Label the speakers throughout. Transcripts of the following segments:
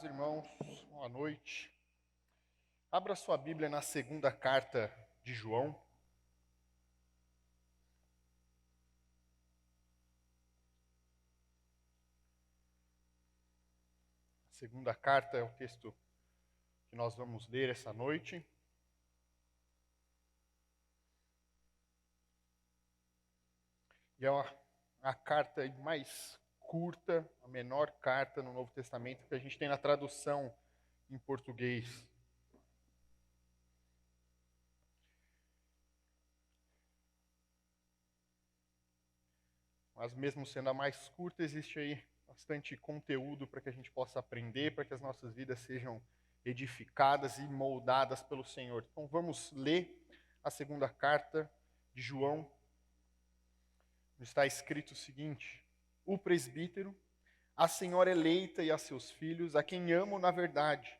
Speaker 1: irmãos, boa noite. Abra sua Bíblia na segunda carta de João. A segunda carta é o texto que nós vamos ler essa noite. E é a carta mais curta, a menor carta no Novo Testamento que a gente tem na tradução em português. Mas mesmo sendo a mais curta, existe aí bastante conteúdo para que a gente possa aprender, para que as nossas vidas sejam edificadas e moldadas pelo Senhor. Então vamos ler a segunda carta de João. Está escrito o seguinte: o presbítero, a senhora eleita e a seus filhos, a quem amo na verdade.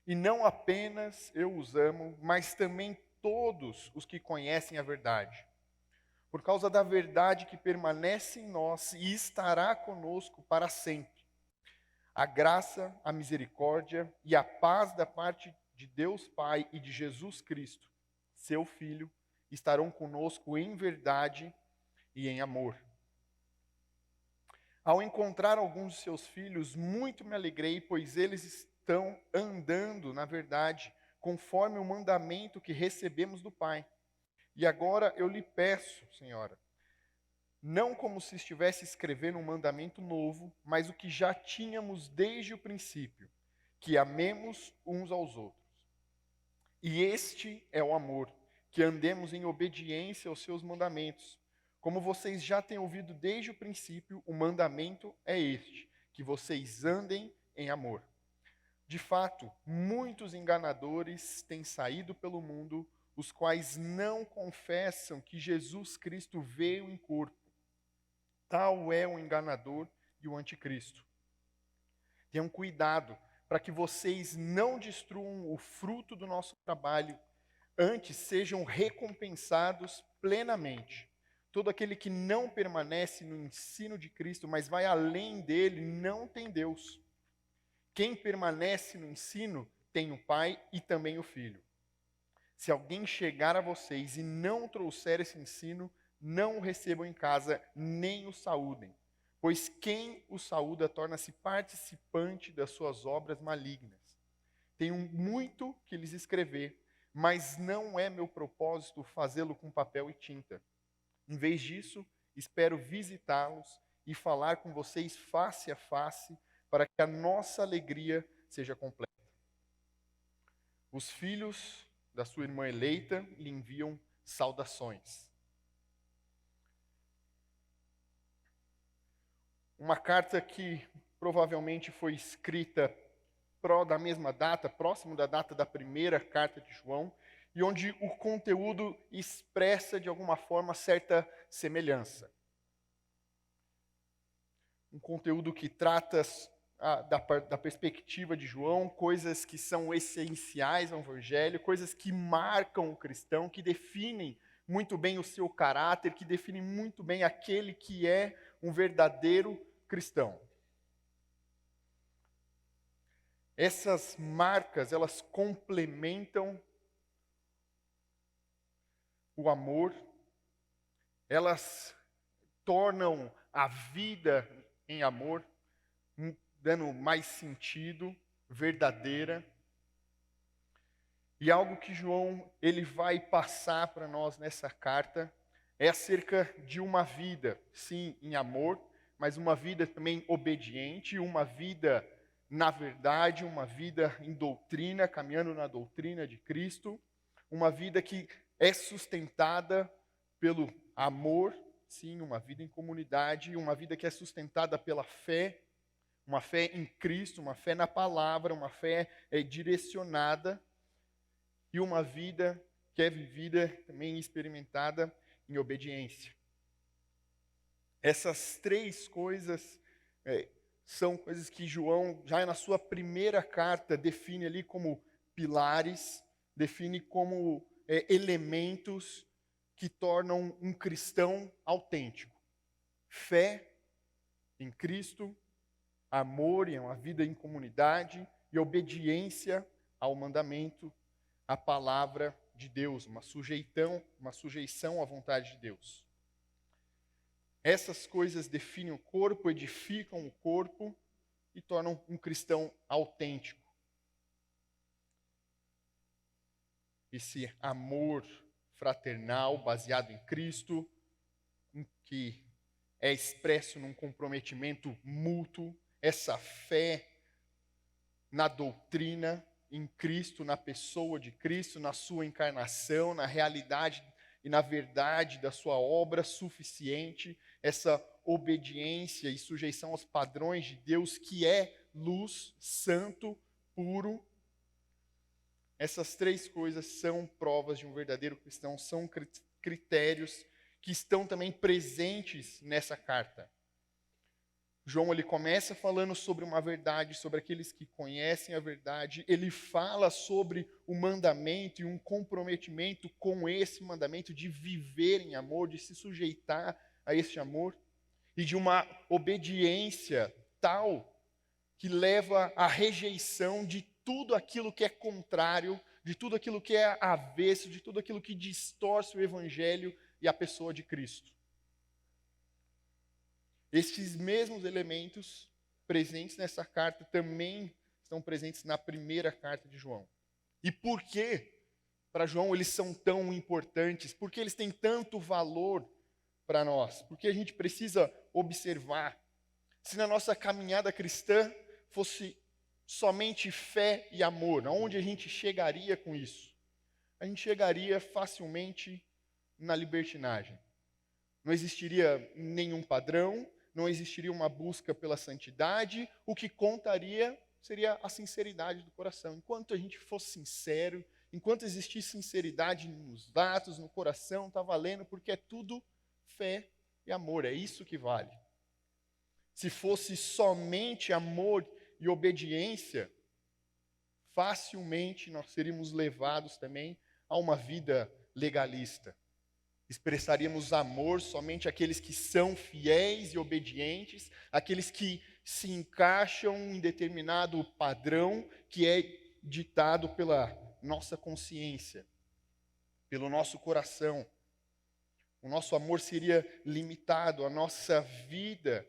Speaker 1: E não apenas eu os amo, mas também todos os que conhecem a verdade. Por causa da verdade que permanece em nós e estará conosco para sempre. A graça, a misericórdia e a paz da parte de Deus Pai e de Jesus Cristo, seu Filho, estarão conosco em verdade e em amor. Ao encontrar alguns de seus filhos, muito me alegrei, pois eles estão andando na verdade, conforme o mandamento que recebemos do Pai. E agora eu lhe peço, Senhora, não como se estivesse escrevendo um mandamento novo, mas o que já tínhamos desde o princípio, que amemos uns aos outros. E este é o amor, que andemos em obediência aos seus mandamentos. Como vocês já têm ouvido desde o princípio, o mandamento é este, que vocês andem em amor. De fato, muitos enganadores têm saído pelo mundo, os quais não confessam que Jesus Cristo veio em corpo. Tal é o enganador e o anticristo. Tenham cuidado para que vocês não destruam o fruto do nosso trabalho, antes sejam recompensados plenamente. Todo aquele que não permanece no ensino de Cristo, mas vai além dele, não tem Deus. Quem permanece no ensino tem o Pai e também o Filho. Se alguém chegar a vocês e não trouxer esse ensino, não o recebam em casa, nem o saúdem. Pois quem o saúda torna-se participante das suas obras malignas. Tenho muito que lhes escrever, mas não é meu propósito fazê-lo com papel e tinta. Em vez disso, espero visitá-los e falar com vocês face a face, para que a nossa alegria seja completa. Os filhos da sua irmã eleita lhe enviam saudações. Uma carta que provavelmente foi escrita da mesma data, próximo da data da primeira carta de João, e onde o conteúdo expressa de alguma forma certa semelhança. Um conteúdo que trata da perspectiva de João, coisas que são essenciais ao Evangelho, coisas que marcam o cristão, que definem muito bem o seu caráter, que definem muito bem aquele que é um verdadeiro cristão. Essas marcas, elas complementam o amor, elas tornam a vida em amor, dando mais sentido, verdadeira. E algo que João ele vai passar para nós nessa carta é acerca de uma vida, sim, em amor, mas uma vida também obediente, uma vida na verdade, uma vida em doutrina, caminhando na doutrina de Cristo, uma vida que é sustentada pelo amor, sim, uma vida em comunidade, uma vida que é sustentada pela fé, uma fé em Cristo, uma fé na palavra, uma fé direcionada, e uma vida que é vivida também experimentada em obediência. Essas três coisas são coisas que João, já na sua primeira carta, define ali como pilares, define como elementos que tornam um cristão autêntico. Fé em Cristo, amor e uma vida em comunidade e obediência ao mandamento, à palavra de Deus, uma sujeição à vontade de Deus. Essas coisas definem o corpo, edificam o corpo e tornam um cristão autêntico. Esse amor fraternal baseado em Cristo, que é expresso num comprometimento mútuo, essa fé na doutrina, em Cristo, na pessoa de Cristo, na sua encarnação, na realidade e na verdade da sua obra suficiente, essa obediência e sujeição aos padrões de Deus, que é luz, santo, puro. Essas três coisas são provas de um verdadeiro cristão, são critérios que estão também presentes nessa carta. João, ele começa falando sobre uma verdade, sobre aqueles que conhecem a verdade. Ele fala sobre o mandamento e um comprometimento com esse mandamento de viver em amor, de se sujeitar a esse amor e de uma obediência tal que leva à rejeição de tudo aquilo que é contrário, de tudo aquilo que é avesso, de tudo aquilo que distorce o evangelho e a pessoa de Cristo. Estes mesmos elementos presentes nessa carta também estão presentes na primeira carta de João. E por que, para João, eles são tão importantes? Por que eles têm tanto valor para nós? Porque a gente precisa observar. Se na nossa caminhada cristã fosse somente fé e amor, aonde a gente chegaria com isso? A gente chegaria facilmente na libertinagem. Não existiria nenhum padrão, não existiria uma busca pela santidade, o que contaria seria a sinceridade do coração. Enquanto a gente fosse sincero, enquanto existisse sinceridade nos atos, no coração, está valendo, porque é tudo fé e amor, é isso que vale. Se fosse somente amor e obediência, facilmente nós seríamos levados também a uma vida legalista. Expressaríamos amor somente àqueles que são fiéis e obedientes, aqueles que se encaixam em determinado padrão que é ditado pela nossa consciência, pelo nosso coração. O nosso amor seria limitado, a nossa vida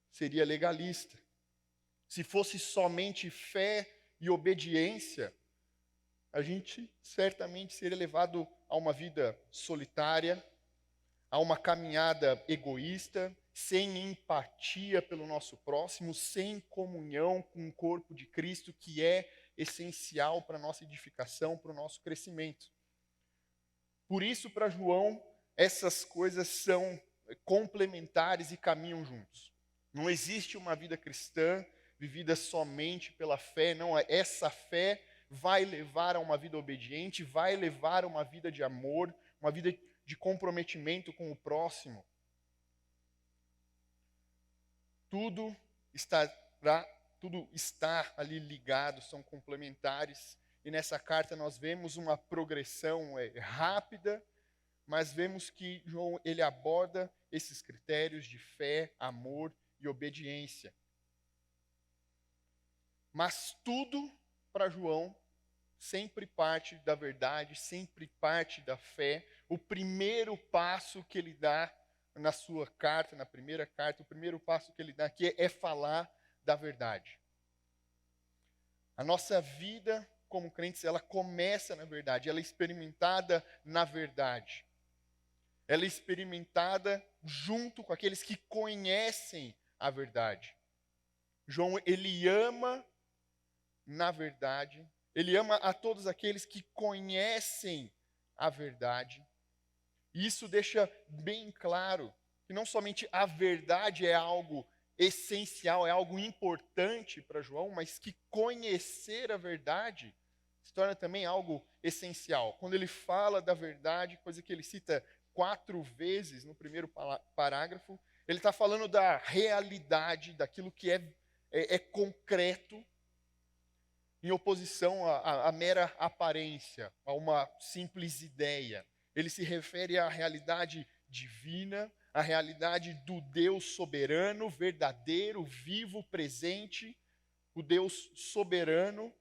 Speaker 1: seria legalista. Se fosse somente fé e obediência, a gente certamente seria levado a uma vida solitária, a uma caminhada egoísta, sem empatia pelo nosso próximo, sem comunhão com o corpo de Cristo, que é essencial para a nossa edificação, para o nosso crescimento. Por isso, para João, essas coisas são complementares e caminham juntos. Não existe uma vida cristã vivida somente pela fé, não, essa fé vai levar a uma vida obediente, vai levar a uma vida de amor, uma vida de comprometimento com o próximo. Tudo está ali ligado, são complementares. E nessa carta nós vemos uma progressão rápida, mas vemos que João ele aborda esses critérios de fé, amor e obediência. Mas tudo para João sempre parte da verdade, sempre parte da fé. O primeiro passo que ele dá na sua carta, na primeira carta, o primeiro passo que ele dá aqui é falar da verdade. A nossa vida como crentes, ela começa na verdade, ela é experimentada na verdade. Ela é experimentada junto com aqueles que conhecem a verdade. João, ele ama na verdade, ele ama a todos aqueles que conhecem a verdade. E isso deixa bem claro que não somente a verdade é algo essencial, é algo importante para João, mas que conhecer a verdade se torna também algo essencial. Quando ele fala da verdade, coisa que ele cita 4 vezes no primeiro parágrafo, ele está falando da realidade, daquilo que é concreto, em oposição à mera aparência, a uma simples ideia. Ele se refere à realidade divina, a realidade do Deus soberano, verdadeiro, vivo, presente, o Deus soberano,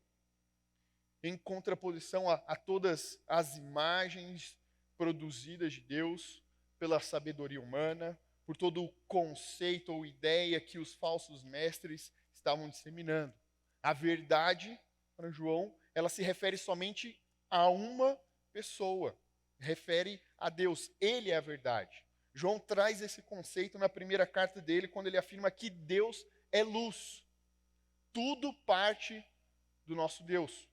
Speaker 1: em contraposição a todas as imagens produzidas de Deus pela sabedoria humana, por todo o conceito ou ideia que os falsos mestres estavam disseminando. A verdade, para João, ela se refere somente a uma pessoa, refere a Deus. Ele é a verdade. João traz esse conceito na primeira carta dele, quando ele afirma que Deus é luz. Tudo parte do nosso Deus.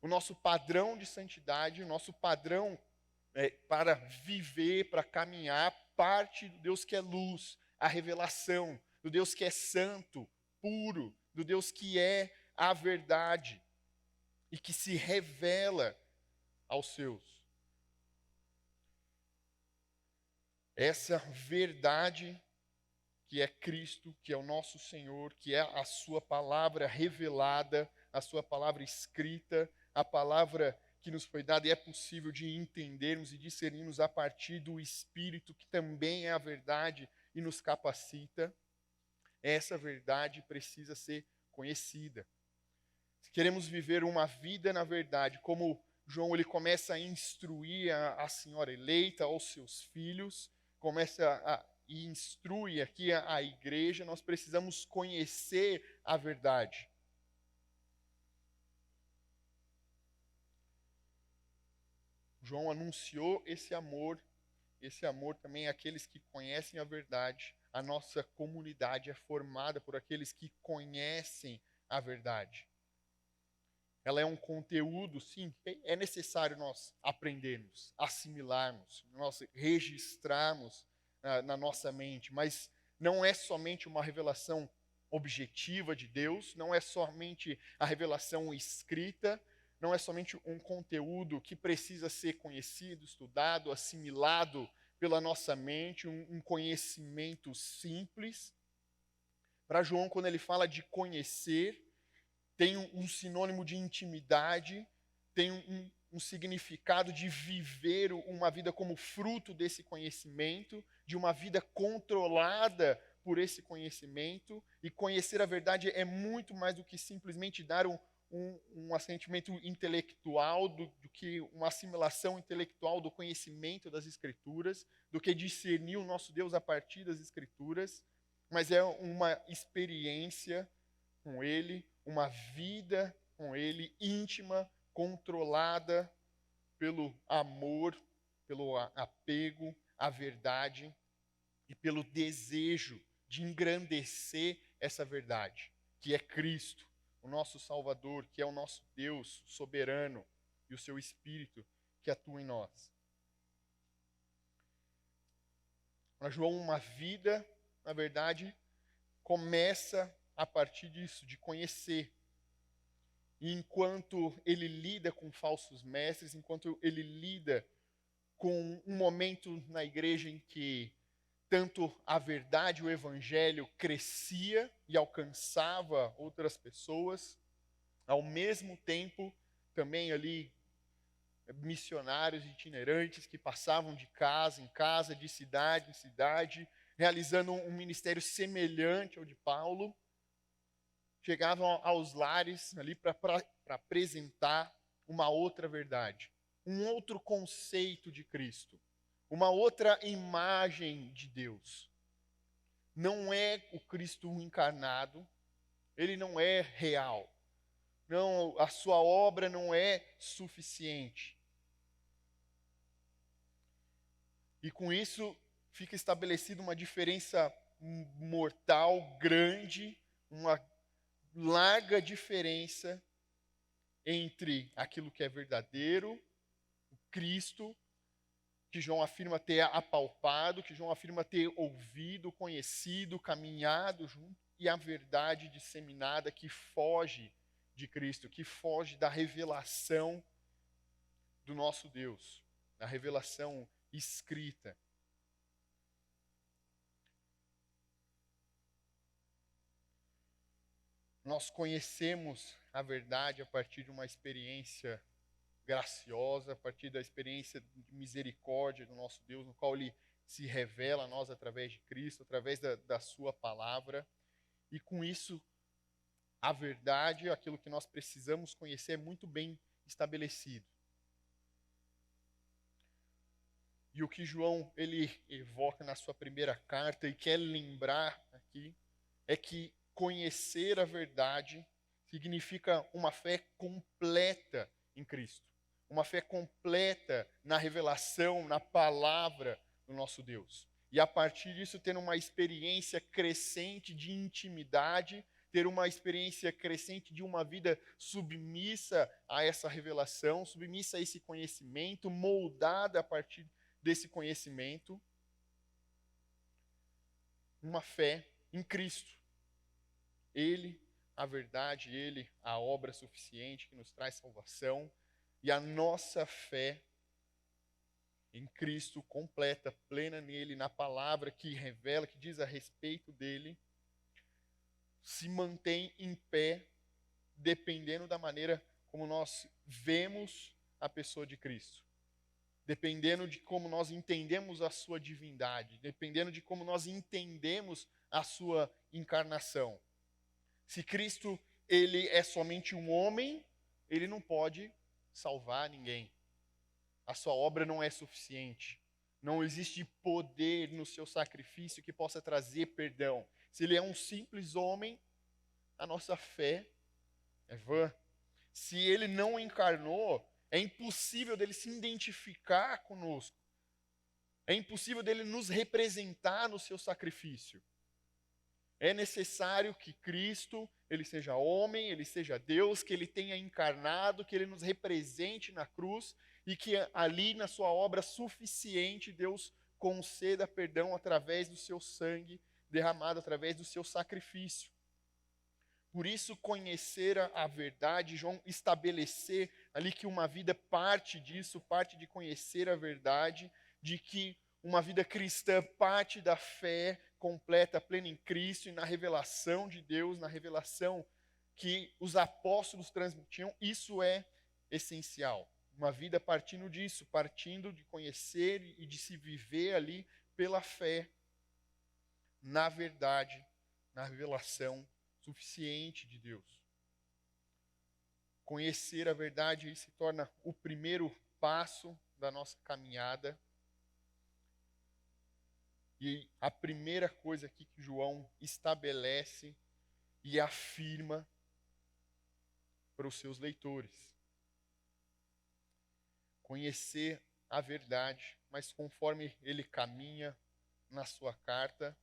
Speaker 1: O nosso padrão de santidade, o nosso padrão para viver, para caminhar, parte do Deus que é luz, a revelação, do Deus que é santo, puro, do Deus que é a verdade e que se revela aos seus. Essa verdade que é Cristo, que é o nosso Senhor, que é a sua palavra revelada, a sua palavra escrita, a palavra que nos foi dada e é possível de entendermos e discernirmos a partir do Espírito, que também é a verdade e nos capacita. Essa verdade precisa ser conhecida. Se queremos viver uma vida na verdade, como João ele começa a instruir a senhora eleita, aos seus filhos, e instrui aqui a igreja, nós precisamos conhecer a verdade. João anunciou esse amor também àqueles que conhecem a verdade. A nossa comunidade é formada por aqueles que conhecem a verdade. Ela é um conteúdo, sim, é necessário nós aprendermos, assimilarmos, nós registrarmos na nossa mente, mas não é somente uma revelação objetiva de Deus, não é somente a revelação escrita, não é somente um conteúdo que precisa ser conhecido, estudado, assimilado pela nossa mente, um conhecimento simples. Para João, quando ele fala de conhecer, tem um sinônimo de intimidade, tem um significado de viver uma vida como fruto desse conhecimento, de uma vida controlada por esse conhecimento. E conhecer a verdade é muito mais do que simplesmente dar um assentimento intelectual, do que uma assimilação intelectual do conhecimento das Escrituras, do que discernir o nosso Deus a partir das Escrituras, mas é uma experiência com Ele, uma vida com Ele íntima, controlada pelo amor, pelo apego à verdade e pelo desejo de engrandecer essa verdade, que é Cristo, o nosso Salvador, que é o nosso Deus soberano e o seu Espírito que atua em nós. Para João, uma vida, na verdade, começa a partir disso, de conhecer. E enquanto ele lida com falsos mestres, enquanto ele lida com um momento na igreja em que tanto a verdade, o evangelho crescia e alcançava outras pessoas, ao mesmo tempo também ali missionários itinerantes que passavam de casa em casa, de cidade em cidade, realizando um ministério semelhante ao de Paulo, chegavam aos lares ali para apresentar uma outra verdade, um outro conceito de Cristo, uma outra imagem de Deus. Não é o Cristo encarnado, ele não é real. Não, a sua obra não é suficiente. E com isso fica estabelecida uma diferença mortal grande, uma larga diferença entre aquilo que é verdadeiro, o Cristo, que João afirma ter apalpado, que João afirma ter ouvido, conhecido, caminhado junto, e a verdade disseminada que foge de Cristo, que foge da revelação do nosso Deus, da revelação escrita. Nós conhecemos a verdade a partir de uma experiência graciosa, a partir da experiência de misericórdia do nosso Deus, no qual Ele se revela a nós através de Cristo, através da sua palavra. E com isso, a verdade, aquilo que nós precisamos conhecer, é muito bem estabelecido. E o que João ele evoca na sua primeira carta e quer lembrar aqui é que conhecer a verdade significa uma fé completa em Cristo, uma fé completa na revelação, na palavra do nosso Deus. E a partir disso ter uma experiência crescente de intimidade, ter uma experiência crescente de uma vida submissa a essa revelação, submissa a esse conhecimento, moldada a partir desse conhecimento, uma fé em Cristo. Ele, a verdade, Ele, a obra suficiente que nos traz salvação, e a nossa fé em Cristo completa, plena nele, na palavra que revela, que diz a respeito dele, se mantém em pé, dependendo da maneira como nós vemos a pessoa de Cristo. Dependendo de como nós entendemos a sua divindade, dependendo de como nós entendemos a sua encarnação. Se Cristo ele é somente um homem, ele não pode salvar ninguém. A sua obra não é suficiente. Não existe poder no seu sacrifício que possa trazer perdão. Se ele é um simples homem, a nossa fé é vã. Se ele não encarnou, é impossível dele se identificar conosco. É impossível dele nos representar no seu sacrifício. É necessário que Cristo, ele seja homem, ele seja Deus, que ele tenha encarnado, que ele nos represente na cruz e que ali na sua obra suficiente Deus conceda perdão através do seu sangue derramado, através do seu sacrifício. Por isso, conhecer a verdade, João estabelecer ali que uma vida parte disso, parte de conhecer a verdade, de que uma vida cristã parte da fé completa, plena em Cristo e na revelação de Deus, na revelação que os apóstolos transmitiam, isso é essencial. Uma vida partindo disso, partindo de conhecer e de se viver ali pela fé, na verdade, na revelação suficiente de Deus. Conhecer a verdade se torna o primeiro passo da nossa caminhada. E a primeira coisa aqui que João estabelece e afirma para os seus leitores. Conhecer a verdade, mas conforme ele caminha na sua carta,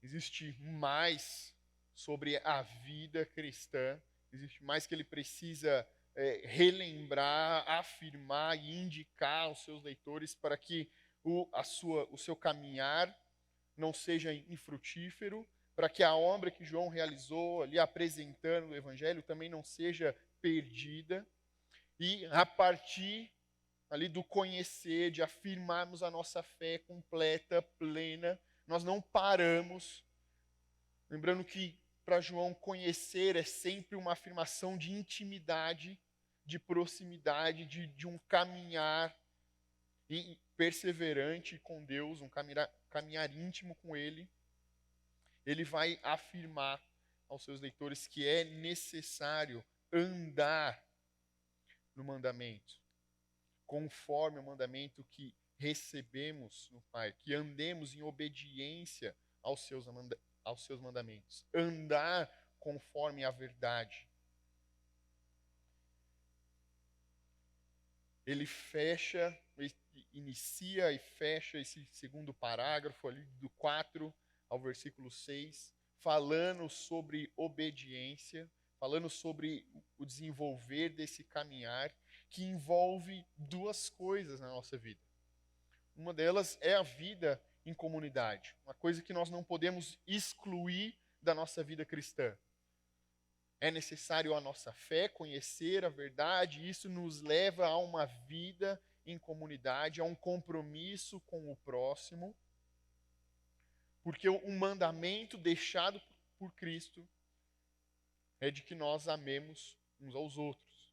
Speaker 1: existe mais sobre a vida cristã, existe mais que ele precisa relembrar, afirmar e indicar aos seus leitores para que o seu caminhar não seja infrutífero, para que a obra que João realizou ali apresentando o Evangelho também não seja perdida, e a partir ali do conhecer, de afirmarmos a nossa fé completa, plena, nós não paramos, lembrando que para João conhecer é sempre uma afirmação de intimidade, de proximidade, de um caminhar perseverante com Deus, um caminhar íntimo com Ele. Ele vai afirmar aos seus leitores que é necessário andar no mandamento, conforme o mandamento que recebemos no Pai, que andemos em obediência aos seus mandamentos, andar conforme a verdade. Ele inicia e fecha esse segundo parágrafo ali do 4 ao versículo 6, falando sobre obediência, falando sobre o desenvolver desse caminhar, que envolve duas coisas na nossa vida. Uma delas é a vida em comunidade, uma coisa que nós não podemos excluir da nossa vida cristã. É necessário a nossa fé, conhecer a verdade, e isso nos leva a uma vida em comunidade, a um compromisso com o próximo, porque o mandamento deixado por Cristo é de que nós amemos uns aos outros.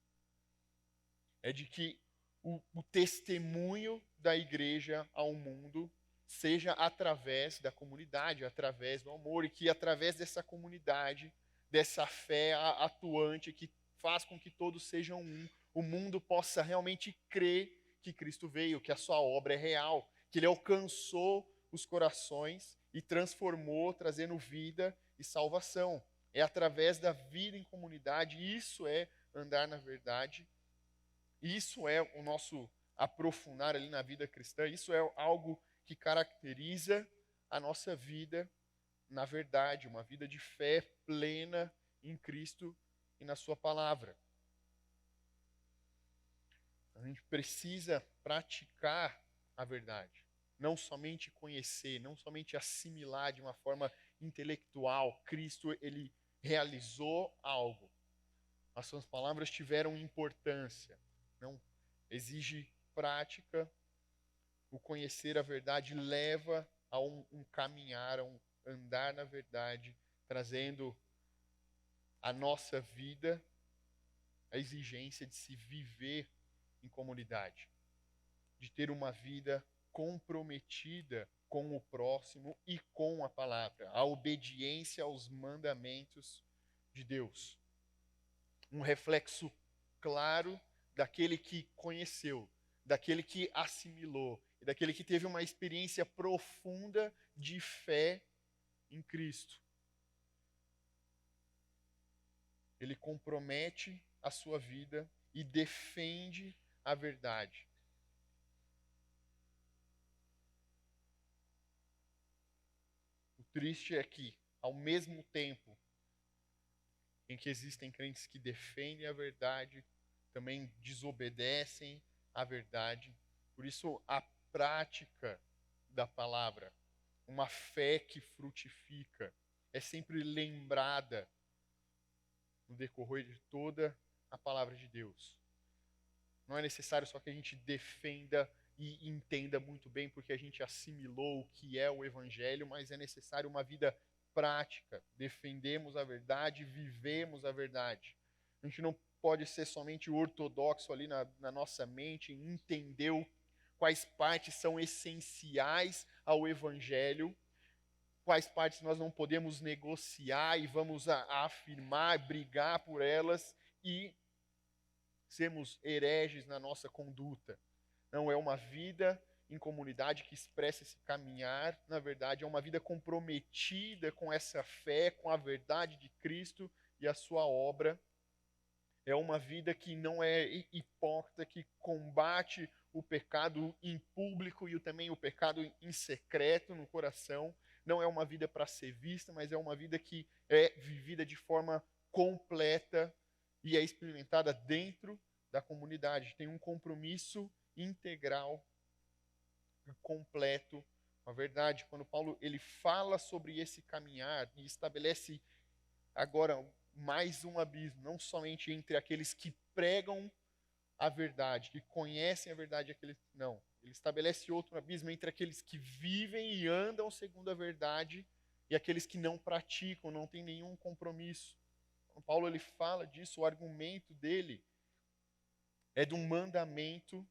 Speaker 1: É de que o testemunho da igreja ao mundo seja através da comunidade, através do amor, e que através dessa comunidade, dessa fé atuante que faz com que todos sejam um, o mundo possa realmente crer que Cristo veio, que a sua obra é real, que ele alcançou os corações e transformou, trazendo vida e salvação. É através da vida em comunidade, isso é andar na verdade, isso é o nosso aprofundar ali na vida cristã, isso é algo que caracteriza a nossa vida na verdade, uma vida de fé plena em Cristo e na sua palavra. A gente precisa praticar a verdade, não somente conhecer, não somente assimilar de uma forma intelectual. Cristo, ele realizou algo. As suas palavras tiveram importância. Não exige prática. O conhecer a verdade leva a um caminhar, a um andar na verdade, trazendo à nossa vida a exigência de se viver em comunidade, de ter uma vida comprometida com o próximo e com a palavra, a obediência aos mandamentos de Deus. Um reflexo claro daquele que conheceu, daquele que assimilou, e daquele que teve uma experiência profunda de fé em Cristo. Ele compromete a sua vida e defende a verdade. O triste é que, ao mesmo tempo em que existem crentes que defendem a verdade, também desobedecem à verdade. Por isso, a prática da palavra, uma fé que frutifica, é sempre lembrada no decorrer de toda a palavra de Deus. Não é necessário só que a gente defenda e entenda muito bem, porque a gente assimilou o que é o Evangelho, mas é necessário uma vida prática. Defendemos a verdade, vivemos a verdade. A gente não pode ser somente ortodoxo ali na nossa mente, entender quais partes são essenciais ao Evangelho, quais partes nós não podemos negociar e vamos afirmar, brigar por elas e sermos hereges na nossa conduta. Não é uma vida em comunidade que expressa esse caminhar, na verdade, é uma vida comprometida com essa fé, com a verdade de Cristo e a sua obra. É uma vida que não é hipócrita, que combate o pecado em público e também o pecado em secreto no coração. Não é uma vida para ser vista, mas é uma vida que é vivida de forma completa e é experimentada dentro da comunidade. Tem um compromisso integral e completo com a verdade. Quando Paulo ele fala sobre esse caminhar e estabelece agora mais um abismo, não somente entre aqueles que pregam a verdade, que conhecem a verdade, aqueles não. Ele estabelece outro abismo entre aqueles que vivem e andam segundo a verdade e aqueles que não praticam, não têm nenhum compromisso. Então, Paulo ele fala disso, o argumento dele é de um mandamento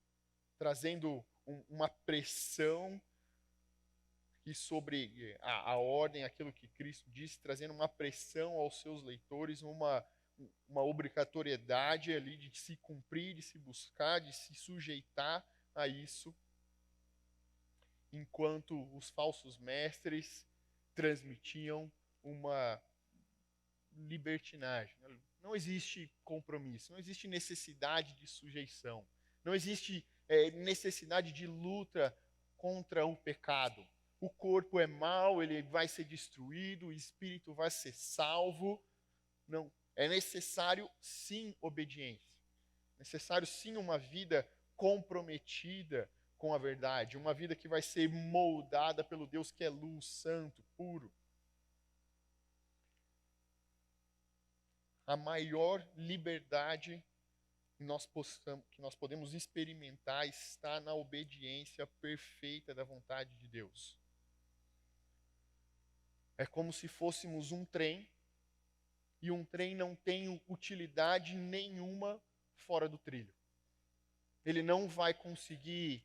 Speaker 1: trazendo uma pressão e sobre a ordem, aquilo que Cristo disse, trazendo uma pressão aos seus leitores, uma obrigatoriedade ali de se cumprir, de se buscar, de se sujeitar a isso, enquanto os falsos mestres transmitiam uma libertinagem. Não existe compromisso, não existe necessidade de sujeição, não existe necessidade de luta contra o pecado. O corpo é mau, ele vai ser destruído, o espírito vai ser salvo. Não, é necessário sim obediência. Necessário sim uma vida comprometida com a verdade, uma vida que vai ser moldada pelo Deus que é luz, santo, puro. A maior liberdade que nós podemos experimentar está na obediência perfeita da vontade de Deus. É como se fôssemos um trem, e um trem não tem utilidade nenhuma fora do trilho. Ele não vai conseguir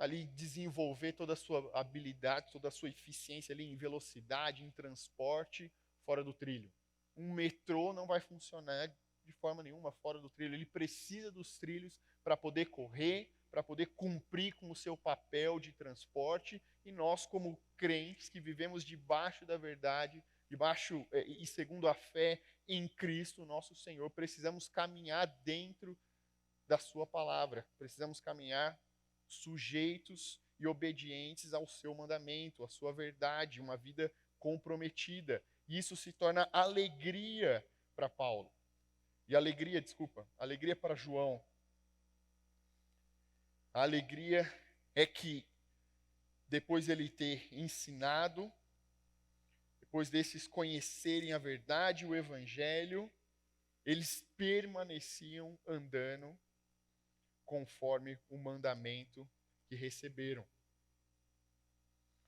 Speaker 1: ali desenvolver toda a sua habilidade, toda a sua eficiência ali em velocidade, em transporte, fora do trilho. Um metrô não vai funcionar de forma nenhuma fora do trilho. Ele precisa dos trilhos para poder correr, para poder cumprir com o seu papel de transporte. E nós, como crentes que vivemos debaixo da verdade, debaixo e segundo a fé em Cristo, nosso Senhor, precisamos caminhar dentro da sua palavra. Precisamos caminhar sujeitos e obedientes ao seu mandamento, à sua verdade, uma vida comprometida. E isso se torna alegria para Paulo. E alegria para João. A alegria é que depois ele ter ensinado, depois desses conhecerem a verdade, o evangelho, eles permaneciam andando conforme o mandamento que receberam.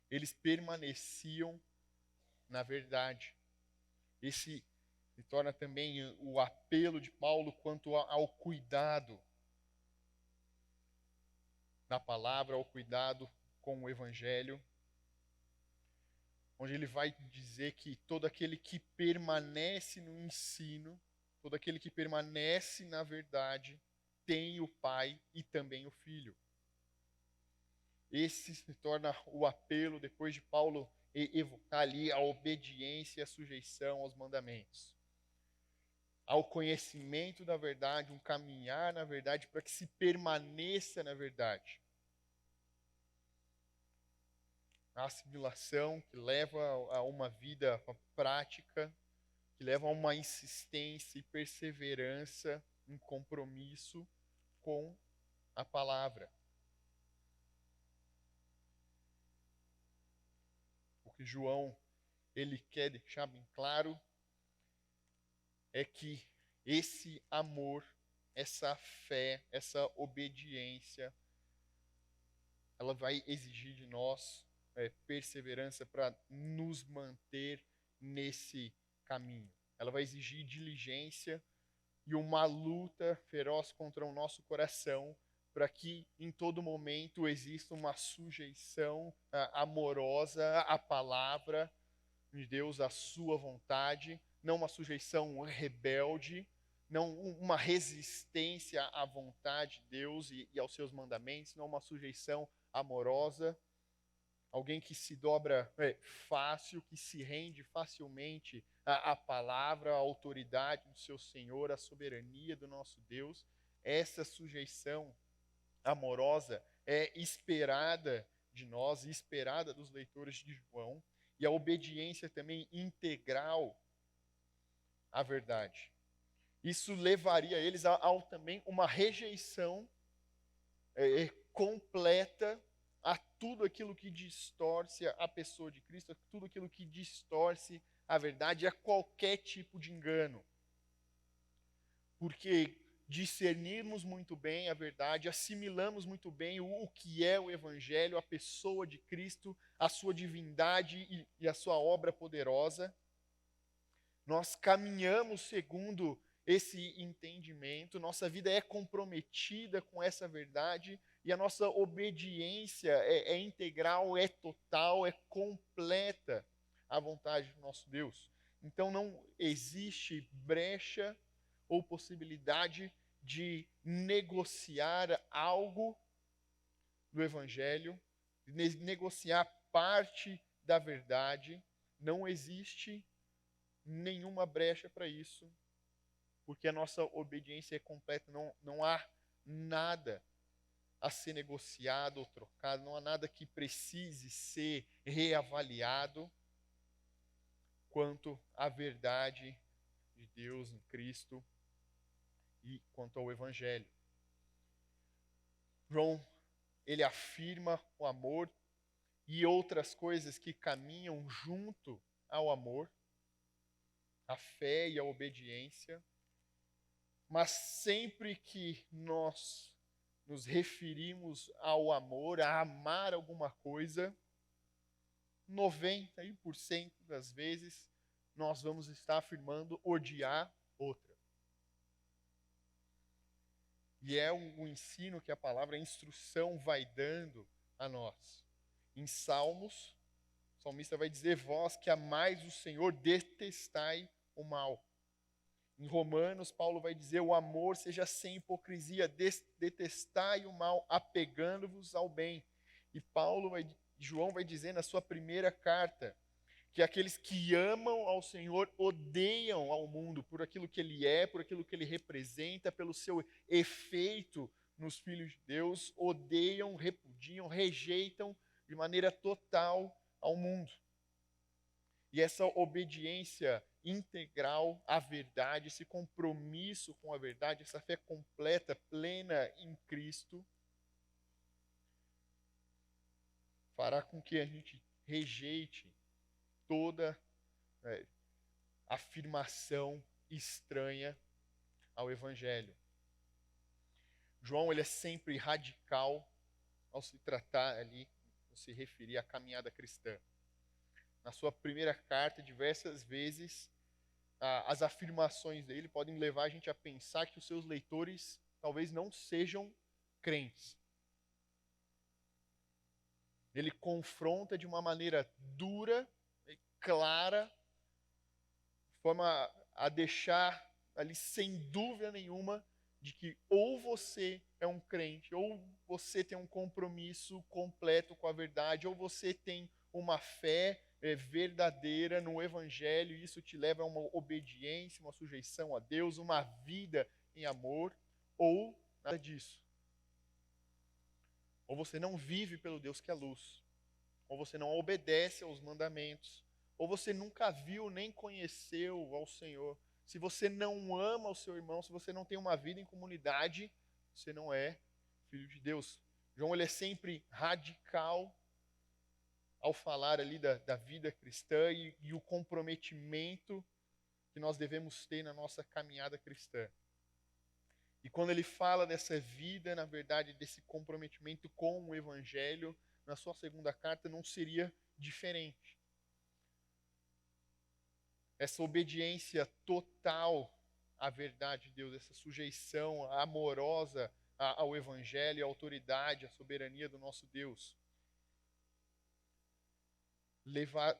Speaker 1: Eles permaneciam na verdade. Esse se torna também o apelo de Paulo quanto ao cuidado na palavra, ao cuidado com o evangelho, onde ele vai dizer que todo aquele que permanece no ensino, todo aquele que permanece na verdade, tem o Pai e também o Filho. Esse se torna o apelo, depois de Paulo evocar ali a obediência e a sujeição aos mandamentos. Ao conhecimento da verdade, um caminhar na verdade para que se permaneça na verdade. A assimilação que leva a uma vida prática, que leva a uma insistência e perseverança, um compromisso com a palavra. O que João ele quer deixar bem claro é que esse amor, essa fé, essa obediência, ela vai exigir de nós perseverança para nos manter nesse caminho. Ela vai exigir diligência e uma luta feroz contra o nosso coração para que em todo momento exista uma sujeição amorosa à palavra de Deus, à sua vontade, não uma sujeição rebelde, não uma resistência à vontade de Deus e aos seus mandamentos, não uma sujeição amorosa, alguém que se dobra fácil, que se rende facilmente à palavra, à autoridade do seu Senhor, à soberania do nosso Deus. Essa sujeição amorosa é esperada de nós, esperada dos leitores de João, e a obediência também integral à verdade. Isso levaria eles a também uma rejeição completa a tudo aquilo que distorce a pessoa de Cristo, a tudo aquilo que distorce a verdade, a qualquer tipo de engano. Porque discernirmos muito bem a verdade, assimilamos muito bem o que é o Evangelho, a pessoa de Cristo, a sua divindade e a sua obra poderosa. Nós caminhamos segundo esse entendimento, nossa vida é comprometida com essa verdade e a nossa obediência é integral, é total, é completa à vontade do nosso Deus. Então não existe brecha ou possibilidade de negociar algo do Evangelho, de negociar parte da verdade. Não existe nenhuma brecha para isso, porque a nossa obediência é completa, não há nada a ser negociado ou trocado, não há nada que precise ser reavaliado quanto à verdade de Deus em Cristo e quanto ao Evangelho. João, ele afirma o amor e outras coisas que caminham junto ao amor, a fé e a obediência, mas sempre que nós nos referimos ao amor, a amar alguma coisa, 90% das vezes nós vamos estar afirmando odiar outra. E é o ensino que a palavra, a instrução vai dando a nós. Em Salmos, o salmista vai dizer: vós que amais o Senhor, detestai o mal. Em Romanos, Paulo vai dizer: o amor seja sem hipocrisia, detestai o mal, apegando-vos ao bem. E João vai dizer na sua primeira carta que aqueles que amam ao Senhor odeiam ao mundo por aquilo que ele é, por aquilo que ele representa, pelo seu efeito nos filhos de Deus, odeiam, repudiam, rejeitam de maneira total ao mundo. E essa obediência integral à verdade, esse compromisso com a verdade, essa fé completa, plena em Cristo, fará com que a gente rejeite toda afirmação estranha ao Evangelho. João, ele é sempre radical ao se tratar ali, ao se referir à caminhada cristã. Na sua primeira carta, diversas vezes, as afirmações dele podem levar a gente a pensar que os seus leitores talvez não sejam crentes. Ele confronta de uma maneira dura, clara, de forma a deixar ali sem dúvida nenhuma de que ou você é um crente, ou você tem um compromisso completo com a verdade, ou você tem uma fé verdadeira no Evangelho, e isso te leva a uma obediência, uma sujeição a Deus, uma vida em amor, ou nada disso. Ou você não vive pelo Deus que é luz, ou você não obedece aos mandamentos, ou você nunca viu nem conheceu ao Senhor. Se você não ama o seu irmão, se você não tem uma vida em comunidade, você não é filho de Deus. João, ele é sempre radical ao falar ali da vida cristã e o comprometimento que nós devemos ter na nossa caminhada cristã. E quando ele fala dessa vida, na verdade, desse comprometimento com o Evangelho, na sua segunda carta não seria diferente. Essa obediência total à verdade de Deus, essa sujeição amorosa ao Evangelho, à autoridade, à soberania do nosso Deus,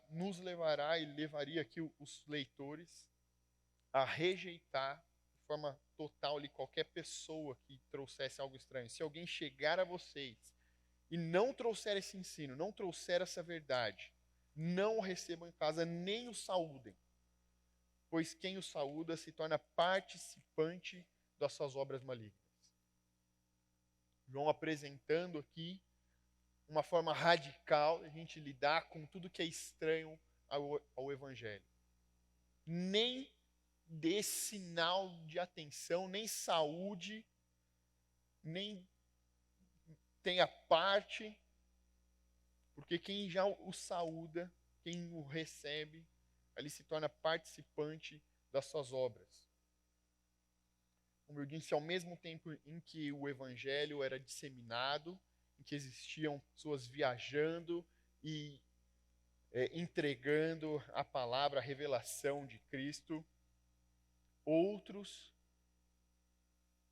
Speaker 1: nos levará e levaria aqui os leitores a rejeitar de forma total ali qualquer pessoa que trouxesse algo estranho. Se alguém chegar a vocês e não trouxer esse ensino, não trouxer essa verdade, não o recebam em casa, nem o saúdem, pois quem o saúda se torna participante das suas obras malignas. João apresentando aqui uma forma radical de a gente lidar com tudo que é estranho ao Evangelho. Nem dê sinal de atenção, nem saúde, nem tenha parte, porque quem já o saúda, quem o recebe, ali se torna participante das suas obras. Como eu disse, ao mesmo tempo em que o Evangelho era disseminado, em que existiam pessoas viajando e entregando a palavra, a revelação de Cristo, outros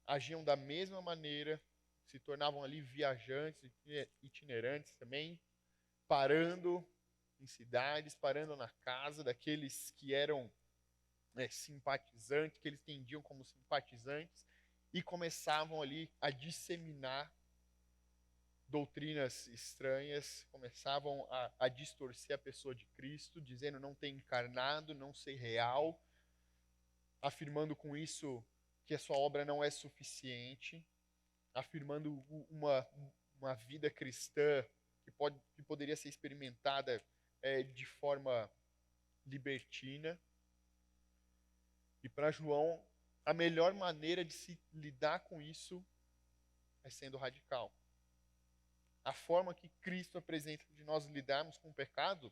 Speaker 1: agiam da mesma maneira, se tornavam ali viajantes, itinerantes também, parando em cidades, parando na casa daqueles que eram simpatizantes, que eles entendiam como simpatizantes, e começavam ali a disseminar doutrinas estranhas, começavam a distorcer a pessoa de Cristo, dizendo não tem encarnado, não ser real, afirmando com isso que a sua obra não é suficiente, afirmando uma vida cristã que poderia ser experimentada de forma libertina. E para João, a melhor maneira de se lidar com isso é sendo radical. A forma que Cristo apresenta de nós lidarmos com o pecado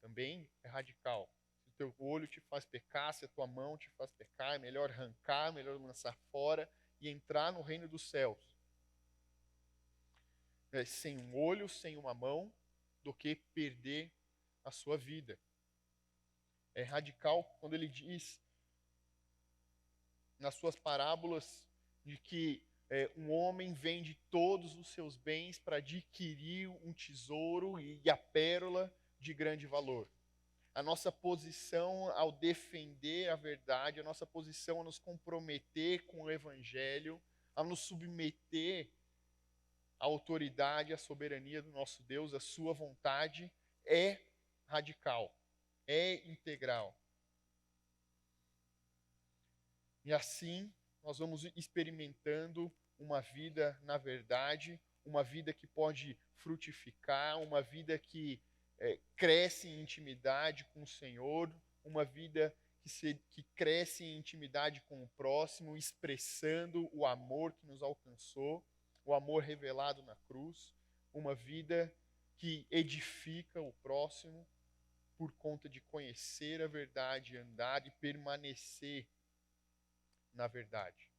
Speaker 1: também é radical. Se o teu olho te faz pecar, se a tua mão te faz pecar, é melhor arrancar, melhor lançar fora e entrar no reino dos céus. Sem um olho, sem uma mão, do que perder a sua vida. É radical quando ele diz nas suas parábolas de que Um homem vende todos os seus bens para adquirir um tesouro e a pérola de grande valor. A nossa posição ao defender a verdade, a nossa posição a nos comprometer com o Evangelho, a nos submeter à autoridade, à soberania do nosso Deus, à sua vontade, é radical, é integral. E assim, nós vamos experimentando uma vida na verdade, uma vida que pode frutificar, uma vida que cresce em intimidade com o Senhor, uma vida que cresce em intimidade com o próximo, expressando o amor que nos alcançou, o amor revelado na cruz, uma vida que edifica o próximo por conta de conhecer a verdade, andar e permanecer na verdade.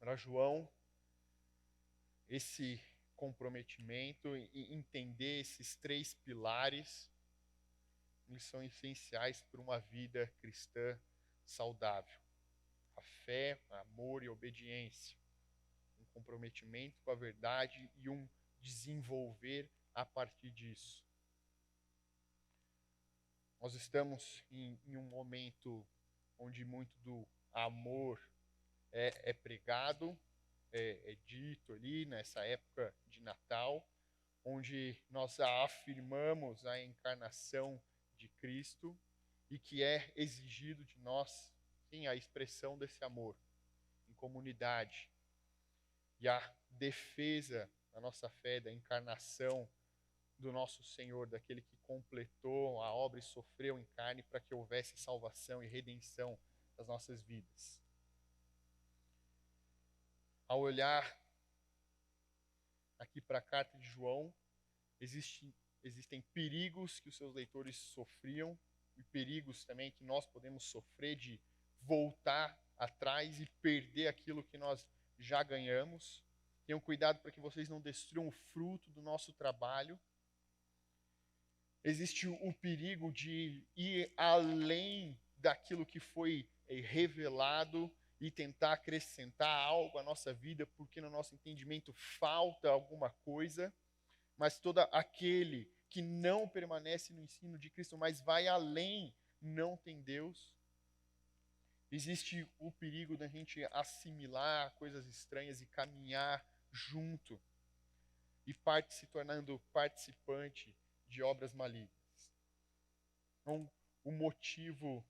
Speaker 1: Para João, esse comprometimento e entender esses três pilares, eles são essenciais para uma vida cristã saudável. A fé, amor e obediência. Um comprometimento com a verdade e um desenvolver a partir disso. Nós estamos em um momento onde muito do amor é pregado, é dito ali nessa época de Natal, onde nós afirmamos a encarnação de Cristo e que é exigido de nós, sim, a expressão desse amor em comunidade e a defesa da nossa fé, da encarnação do nosso Senhor, daquele que completou a obra e sofreu em carne para que houvesse salvação e redenção das nossas vidas. Ao olhar aqui para a carta de João, existem perigos que os seus leitores sofriam e perigos também que nós podemos sofrer de voltar atrás e perder aquilo que nós já ganhamos. Tenham cuidado para que vocês não destruam o fruto do nosso trabalho. Existe o perigo de ir além daquilo que foi revelado e tentar acrescentar algo à nossa vida, porque no nosso entendimento falta alguma coisa, mas todo aquele que não permanece no ensino de Cristo, mas vai além, não tem Deus. Existe o perigo da gente assimilar coisas estranhas e caminhar junto e se tornando participante de obras malignas. Então, o motivo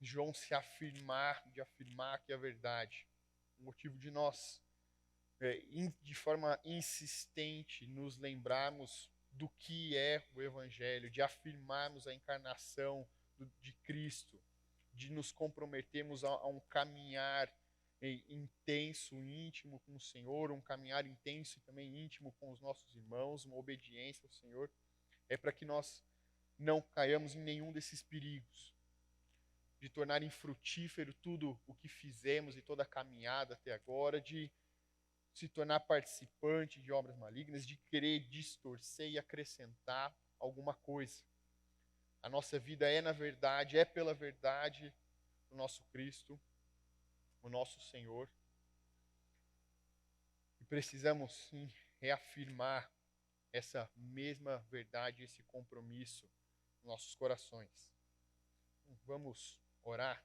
Speaker 1: de João de afirmar que é verdade, o motivo de nós, de forma insistente, nos lembrarmos do que é o Evangelho, de afirmarmos a encarnação de Cristo, de nos comprometermos a um caminhar intenso, íntimo com o Senhor, um caminhar intenso e também íntimo com os nossos irmãos, uma obediência ao Senhor, é para que nós não caiamos em nenhum desses perigos, de tornar infrutífero tudo o que fizemos e toda a caminhada até agora, de se tornar participante de obras malignas, de querer distorcer e acrescentar alguma coisa. A nossa vida é na verdade, é pela verdade do nosso Cristo, o nosso Senhor. E precisamos sim reafirmar essa mesma verdade, esse compromisso nos nossos corações. Vamos orar.